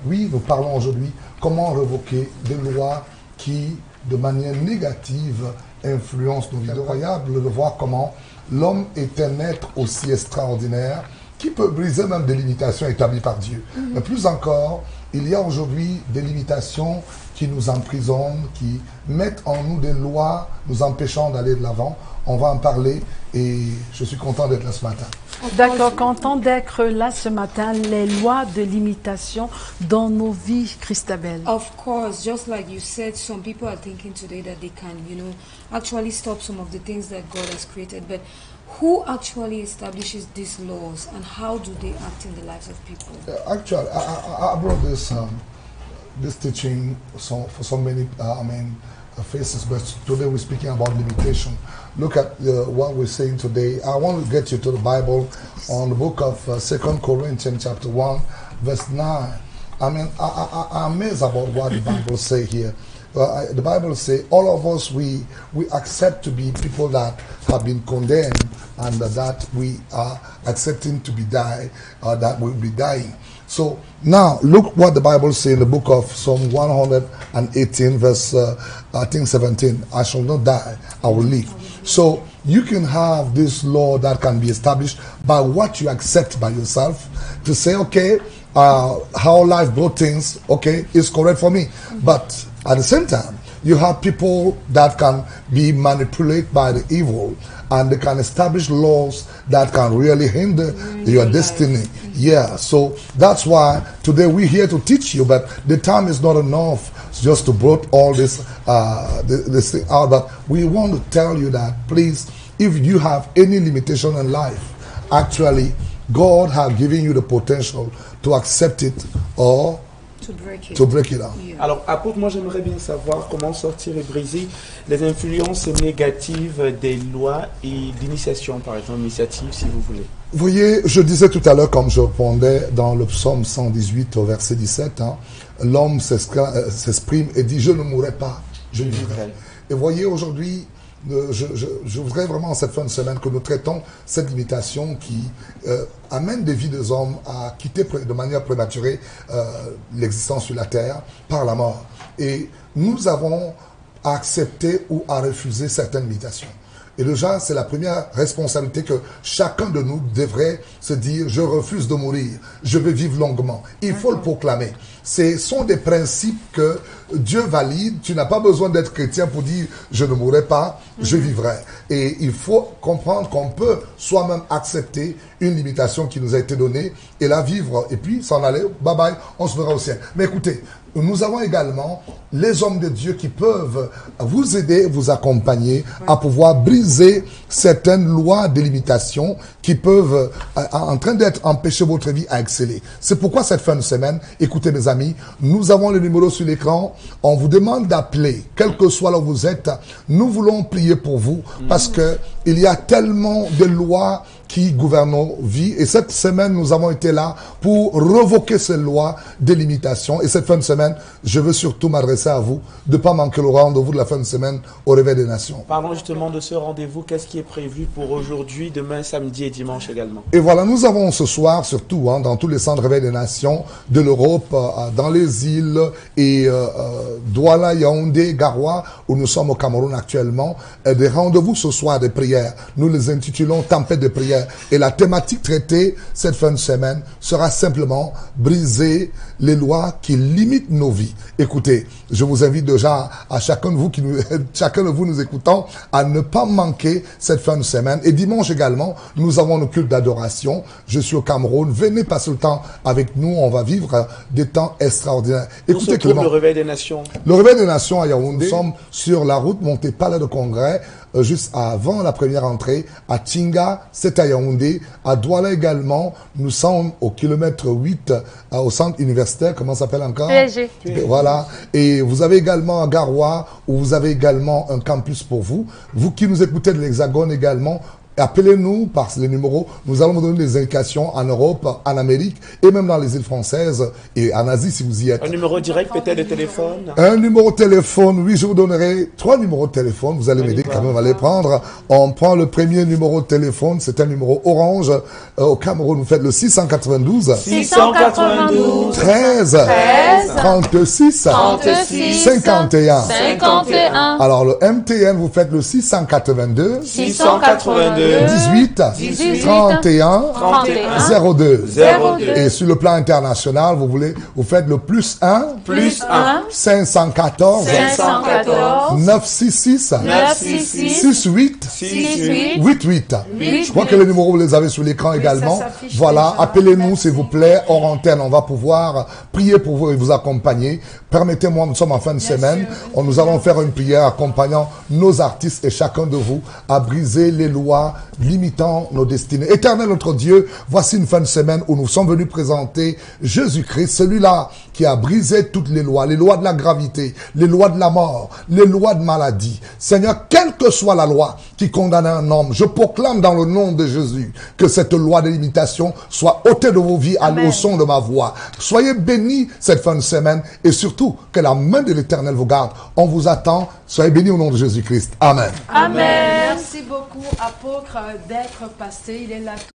Oui, nous parlons aujourd'hui comment révoquer des lois qui, de manière négative, influencent nos vies. C'est incroyable de voir comment l'homme est un être aussi extraordinaire qui peut briser même des limitations établies par Dieu. Mais plus encore, il y a aujourd'hui des limitations qui nous emprisonnent, qui mettent en nous des lois nous empêchant d'aller de l'avant. On va en parler et je suis content d'être là ce matin. D'accord, content d'être là ce matin, les lois de limitation dans nos vies, Christabel. Of course, just like you said, some people are thinking today that they can, actually stop some of the things that God has created. But who actually establishes these laws and how do they act in the lives of people? Actually, I brought this teaching for so many, faces, but today we're speaking about limitation. Look at what we're saying today. I want to get you to the Bible on the book of 2 Corinthians chapter 1, verse 9. I'm amazed about what the Bible say here. The Bible says all of us, we accept to be people that have been condemned and that we are accepting to be die, that will be dying. So now look what the Bible says in the book of Psalm 118 verse 17. I shall not die, I will live. So you can have this law that can be established by what you accept by yourself to say, okay, how life brought things, okay, is correct for me. But at the same time, you have people that can be manipulated by the evil and they can establish laws that can really hinder your destiny. Yeah, so that's why today we're here to teach you, but the time is not enough just to bring all this thing out. But we want to tell you that, please, if you have any limitation in life, actually, God has given you the potential to accept it or to break it out. Yeah. Alors, apôtre, moi j'aimerais bien savoir comment sortir et briser les influences négatives des lois et d'initiation, par exemple, initiative, si vous voulez. Vous voyez, je disais tout à l'heure, comme je répondais dans le psaume 118 au verset 17, l'homme s'exprime et dit « Je ne mourrai pas, je vivrai ». Et voyez, aujourd'hui, je voudrais vraiment cette fin de semaine que nous traitons cette limitation qui amène des vies des hommes à quitter de manière prématurée l'existence sur la terre par la mort. Et nous avons à accepter ou à refuser certaines limitations. Et déjà, c'est la première responsabilité que chacun de nous devrait se dire, je refuse de mourir, je veux vivre longuement. Il faut le proclamer. Ce sont des principes que Dieu valide. Tu n'as pas besoin d'être chrétien pour dire, je ne mourrai pas, je vivrai. Et il faut comprendre qu'on peut soi-même accepter une limitation qui nous a été donnée et la vivre. Et puis s'en aller, bye bye, on se verra au ciel. Mais écoutez, nous avons également les hommes de Dieu qui peuvent vous aider, vous accompagner à pouvoir briser certaines lois de limitation qui peuvent, en train d'être empêcher votre vie à exceller. C'est pourquoi cette fin de semaine, écoutez mes amis, nous avons le numéro sur l'écran. On vous demande d'appeler, quel que soit là où vous êtes. Nous voulons prier pour vous parce que il y a tellement de lois qui gouvernent nos vies. Et cette semaine, nous avons été là pour revoquer ces lois de limitation. Et cette fin de semaine, je veux surtout m'adresser à vous, de ne pas manquer le rendez-vous de la fin de semaine au Réveil des Nations. Parlons justement de ce rendez-vous. Qu'est-ce qui est prévu pour aujourd'hui, demain, samedi et dimanche également? Et voilà, nous avons ce soir, surtout, dans tous les centres Réveil des Nations de l'Europe, dans les îles et Douala, Yaoundé, Garoua, où nous sommes au Cameroun actuellement, des rendez-vous ce soir de prières. Nous les intitulons Tempête de prière. Et la thématique traitée cette fin de semaine sera simplement briser les lois qui limitent nos vies. Écoutez, je vous invite déjà à chacun de vous nous écoutant à ne pas manquer cette fin de semaine. Et dimanche également, nous avons nos cultes d'adoration. Je suis au Cameroun. Venez passer le temps avec nous. On va vivre des temps extraordinaires. Écoutez, Clément, le Réveil des Nations. Le Réveil des Nations à Yaoundé. Nous sommes sur la route montée Palais de Congrès. Juste avant la première entrée, à Tinga, c'est à Yaoundé, à Douala également, nous sommes au kilomètre 8, au centre universitaire, comment ça s'appelle encore? PSG. Voilà, et vous avez également à Garoua, où vous avez également un campus pour vous. Vous qui nous écoutez de l'Hexagone également, Appelez-nous par les numéros. Nous allons vous donner des indications en Europe, en Amérique et même dans les îles françaises et en Asie si vous y êtes. Un numéro direct peut-être de téléphone? Un numéro de téléphone, oui, je vous donnerai 3 numéros de téléphone. Vous allez m'aider quand même à les prendre. On prend le premier numéro de téléphone, c'est un numéro orange. Au Cameroun, vous faites le 692 692 13 36 51. Alors le MTN, vous faites le 682 18 31 02. Et sur le plan international, vous faites le +1 514 966 68 88. Je crois que les numéros, vous les avez sur l'écran également. Voilà, appelez-nous s'il vous plaît, hors antenne. On va pouvoir prier pour vous et vous accompagner. Permettez-moi, nous sommes en fin de semaine. Nous allons faire une prière accompagnant nos artistes et chacun de vous à briser les lois limitant nos destinées. Éternel notre Dieu, voici une fin de semaine où nous sommes venus présenter Jésus-Christ, celui-là qui a brisé toutes les lois de la gravité, les lois de la mort, les lois de maladie. Seigneur, quelle que soit la loi qui condamne un homme, je proclame dans le nom de Jésus que cette loi de limitation soit ôtée de vos vies au son de ma voix. Soyez bénis cette fin de semaine et surtout que la main de l'Éternel vous garde. On vous attend. Soyez bénis au nom de Jésus-Christ. Amen. Amen. Merci beaucoup, apôtre, d'être passé. Il est là.